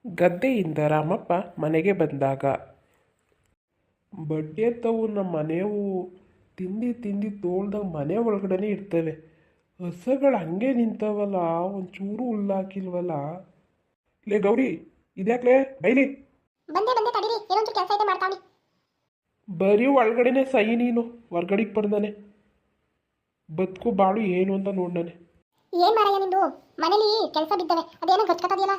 ಗದ್ದೆಯಿಂದ ರಾಮಪ್ಪ ಮನೆಗೆ ಬಂದಾಗ, ಬಡ್ಡೆ ತವು ನಮ್ಮ ಮನೆಯವು ತಿಂದು ತಿಂದು ತೋಳ್ದಾಗ ಮನೆ ಒಳಗಡೆನೇ ಇರ್ತವೆ. ಹಸುಗಳು ಹಂಗೆ ನಿಂತವಲ್ಲ, ಒಂಚೂರು ಹುಲ್ಲಾಕಿಲ್ವಲ್ಲ. ಲೇ ಗೌರಿ, ಇದ್ಯಾಕ್ಲೇ ಬೈಲಿ? ಬಂದೆ ಬಂದೆ ತಡೀರಿ, ಏನೊಂಚೂರು ಕೆಲಸ ಇದೆ ಮಾಡ್ತಾವ್ನಿ. ಬರೀ ಒಳಗಡೆನೆ ಸೈ ನೀನು, ಹೊರ್ಗಡೆಗೆ ಬರ್ದಾನೆ. ಬದುಕು ಬಾಳು ಏನು ಅಂತ ನೋಡ್ದಾನೆ. ಏನ್ ಮಾರಯ್ಯ ನಿಂದು? ಮನೇಲಿ ಕೆಲಸ ಬಿದ್ದವೆ, ಅದೇನೋ ಗಚ್ಕತ್ತದಿಯಲ್ಲ.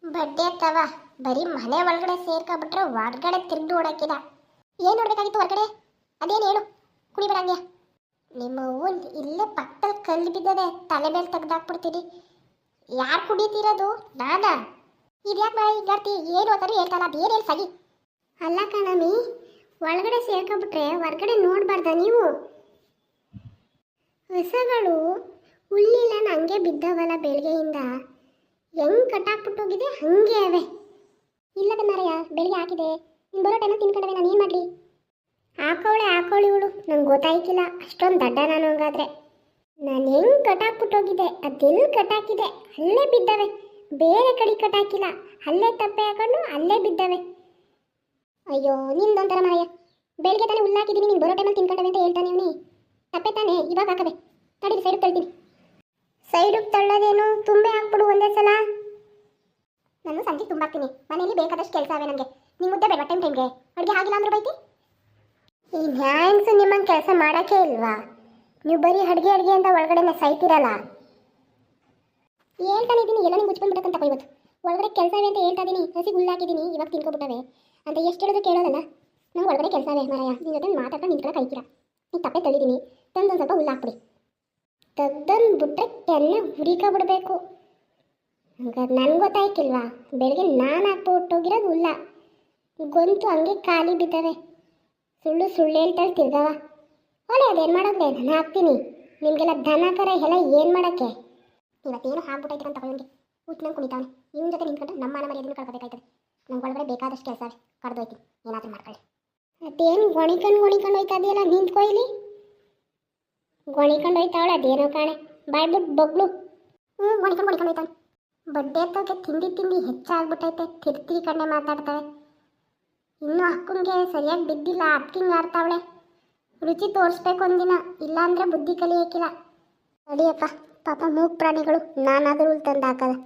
ಬಡ್ಡೆ ತವ ಬರೀ ಮನೆ ಒಳಗಡೆ ಸೇರ್ಕೊಬಿಟ್ರೆ ಹೊರಗಡೆ ತಿರುಗಿ ಓಡಾಕಿದ. ಏನ್ ನೋಡ್ಬೇಕಾಗಿತ್ತು ಹೊರಗಡೆ? ಅದೇನು ಹೇಳು, ಕುಡಿಬೇಡಂಗ್ಯ. ನಿಮ್ಮ ಅವ್ವನ್ ಇಲ್ಲೇ ಪಕ್ಕದಲ್ಲಿ ಕಲ್ಲು ಬಿದ್ದದೆ, ತಲೆ ಮೇಲೆ ತೆಗ್ದಾಕ್ಬಿಡ್ತೀರಿ. ಯಾರು ಕುಡಿತೀರೋದು? ನಾನಾ? ಇದ್ಯಾಕೆ ಈಗಾಡ್ತಿ? ಏನು ಅಂತಾರು ಹೇಳ್ತಾನ, ಅದೇನು ಹೇಳಿ ಸಗಿ. ಅಲ್ಲ ಕಣಮಿ, ಒಳಗಡೆ ಸೇರ್ಕೊಬಿಟ್ರೆ ಹೊರಗಡೆ ನೋಡ್ಬಾರ್ದ ನೀವು? ಹೊಸಗಳು ಹುಲ್ಲಿಲ್ಲ ಹಂಗೆ ಬಿದ್ದವಲ್ಲ ಬೆಳಗ್ಗೆಯಿಂದ, ಹೆಂಗ್ ಕಟ್ಟಾಕ್ಬಿಟ್ಟೋಗಿದೆ ಹಂಗೆ ಅವೆ. ಇಲ್ಲದ ಮಾರಯ್ಯ, ಬೆಳಿಗ್ಗೆ ಹಾಕಿದೆ, ನೀನು ಬರೋ ಟೈಮಲ್ಲಿ ತಿನ್ಕೊಂಡವೆ, ನಾನು ಏನು ಮಾಡಲಿ? ಹಾಕೋಳಿ ಇವಳು, ನಂಗೆ ಗೊತ್ತಾಯ್ತಿಲ್ಲ ಅಷ್ಟೊಂದು ದಡ್ಡ ನಾನು. ಹಂಗಾದ್ರೆ ನಾನು ಹೆಂಗೆ ಕಟ್ಟಾಕ್ಬಿಟ್ಟೋಗಿದೆ, ಅದೆಲ್ಲಿ ಕಟ್ಟಾಕಿದೆ ಅಲ್ಲೇ ಬಿದ್ದವೆ, ಬೇರೆ ಕಡೆ ಕಟ್ಟಾಕಿಲ್ಲ, ಅಲ್ಲೇ ತಪ್ಪೆ ಹಾಕೊಂಡು ಅಲ್ಲೇ ಬಿದ್ದವೆ. ಅಯ್ಯೋ ನಿಂದೊಂಥರ ಮಾರಯ್ಯ, ಬೆಳಿಗ್ಗೆ ತಾನೇ ಹುಲ್ಲಾಕಿದ್ದೀನಿ, ನೀನು ಬರೋ ಟೈಮಲ್ಲಿ ತಿನ್ಕೊಂಡವೆ ಅಂತ ಹೇಳ್ತಾನೆ ಇವನಿ. ತಪ್ಪೆ ತಾನೇ, ಇವಾಗ ಹಾಕವೆ. ತಡೀರಿ, ಸೈಡಿಗೆ ತಳ್ತೀನಿ. ಸೈಡಿಗೆ ತಳ್ಳೋದೇನು, ತುಂಬೆ ಹಾಕ್ಬಿಡು ಒಂದೇ ಸಲ. ನಾನು ಸಂಜೆ ತುಂಬಾಕ್ತೀನಿ, ಮನೇಲಿ ಬೇಕಾದಷ್ಟು ಕೆಲಸ ಅವೆ ನನಗೆ. ನಿಮ್ಮ ಮುದ್ದೆ ಬೇಡ ಟೈಮ್ಗೆ, ಅಡುಗೆ ಆಗಿಲ್ಲ ಅಂದ್ರೆ ಬೈತಿ. ಈ ನ್ಯಾನ್ಸು ನಿಮ್ಮಂಗೆ ಕೆಲಸ ಮಾಡೋಕ್ಕೆ ಇಲ್ವಾ? ನೀವು ಬರೀ ಅಡುಗೆ ಅಂತ ಒಳಗಡೆ ಸಾಯ್ತಿರಲ್ಲ. ಹೇಳ್ತಾನೆ ಇದ್ದೀನಿ, ಎಲ್ಲ ನೀವು ಮುಚ್ಕೊಂಡ್ಬಿಟ್ಟಂತ ಇವತ್ತು. ಒಳಗಡೆ ಕೆಲಸ ಇವೆ ಅಂತ ಹೇಳ್ತಾ ಇದ್ದೀನಿ, ಹಸಿಗೆ ಹುಲ್ಲಾಕಿದ್ದೀನಿ, ಇವಾಗ ತಿನ್ಕೊಬಿಟ್ಟವೆ ಅಂತ ಎಷ್ಟು ಹೇಳೋದು ಕೇಳೋದಲ್ಲ. ನಂಗೆ ಒಳಗಡೆ ಕೆಲಸ ಇವೆ ಮಾರಾಯ, ನಿಮ್ಮ ಜೊತೆ ಮಾತಾಡ್ಕೊಂಡು ನಿಂತ್ಕೊಳ್ಳೋಕೆ ಆಯ್ತೀರಾ? ನೀವು ತಪ್ಪೆ ತಳ್ಳಿದ್ದೀನಿ, ತಂದೊಂದು ಸ್ವಲ್ಪ ಹುಲ್ಲಾಕ್ಬಿಡಿ. ತೆಗ್ದೊಂದು ಬಿಟ್ರೆ ಚೆನ್ನಾಗಿ ಹುರಿಕೊಬಿಡ್ಬೇಕು. ಹಂಗಾದ್ರೆ ನನಗೆ ಗೊತ್ತಾಯ್ತಿಲ್ವಾ? ಬೆಳಗ್ಗೆ ನಾನು ಹಾಕ್ಬಿಟ್ಟೋಗಿರೋದು ಹುಲ್ಲ, ಗೊಂತು ಹಂಗೆ ಖಾಲಿ ಬಿದ್ದಾವೆ. ಸುಳ್ಳು ಹೇಳ್ತಾಳೆ ತಿರ್ಗವ. ಒಳ್ಳೆ ಅದೇನು ಮಾಡೋದ್ರೆ ನಾನು ಹಾಕ್ತೀನಿ. ನಿಮಗೆಲ್ಲ ದನ ಕರ ಎಲ್ಲ ಏನು ಮಾಡೋಕ್ಕೆ? ಇವತ್ತೇನು ಹಾಕ್ಬಿಟ್ಟೈತೆ ಅಂತ ತಗೊಂಡು ಹುಟ್ಟಿನಂಗೆ ಕುಣಿತಾವನೆ. ಇವ್ನ ಜೊತೆ ನಿಂತ್ಕೊಂಡ್ರೆ ನಮ್ಮ ಮನೆ ಮರ್ಯಾದೆನೂ ಕಳ್ಕೊಬೇಕಾಯ್ತದೆ. ನಂಗೆ ಒಳಗಡೆ ಬೇಕಾದಷ್ಟು ಕೆಲಸ ಅವೆ, ಕಡ್ದೋಯ್ತೀನಿ, ಏನಾದರೂ ಮಾಡ್ಕೊಳ್ಳಿ. ಅದೇನು ಗೊಣಿಕೊಂಡು ಹೋಯ್ತಾ ಇದೆಯಲ್ಲ, ನಿಂತ್ಕೊಯ್ಲಿ. ಗೊಣಿಕೊಂಡು ಹೋಯ್ತಾವಳೆ, ಅದೇನೋ ಕಾಣೆ, ಬಾಯ್ಬಿಟ್ಟು ಬಗ್ಳು. ಗೊಣಿಕೊಂಡು ಹೋಯ್ತಾನೆ. ಬಡ್ಡೆ ತೋಕೆ ತಿಂಡಿ ಹೆಚ್ಚಾಗ್ಬಿಟ್ಟೈತೆ, ತಿರ್ತಿರಿ ಕಣ್ಣೆ ಮಾತಾಡ್ತಾವೆ. ಇನ್ನೂ ಅಕ್ಕಂಗೆ ಸರಿಯಾಗಿ ಬಿದ್ದಿಲ್ಲ, ಅಕ್ಕಿಂಗೆ ಆಡ್ತಾವಳೆ. ರುಚಿ ತೋರಿಸ್ಬೇಕು ಒಂದಿನ, ಇಲ್ಲಾಂದರೆ ಬುದ್ಧಿ ಕಲಿಯೋಕ್ಕಿಲ್ಲ. ಅಡಿಯಪ್ಪ, ಪಾಪ ಮೂಕ್ ಪ್ರಾಣಿಗಳು, ನಾನಾದರೂ ತಂದು ಹಾಕಲ್ಲ.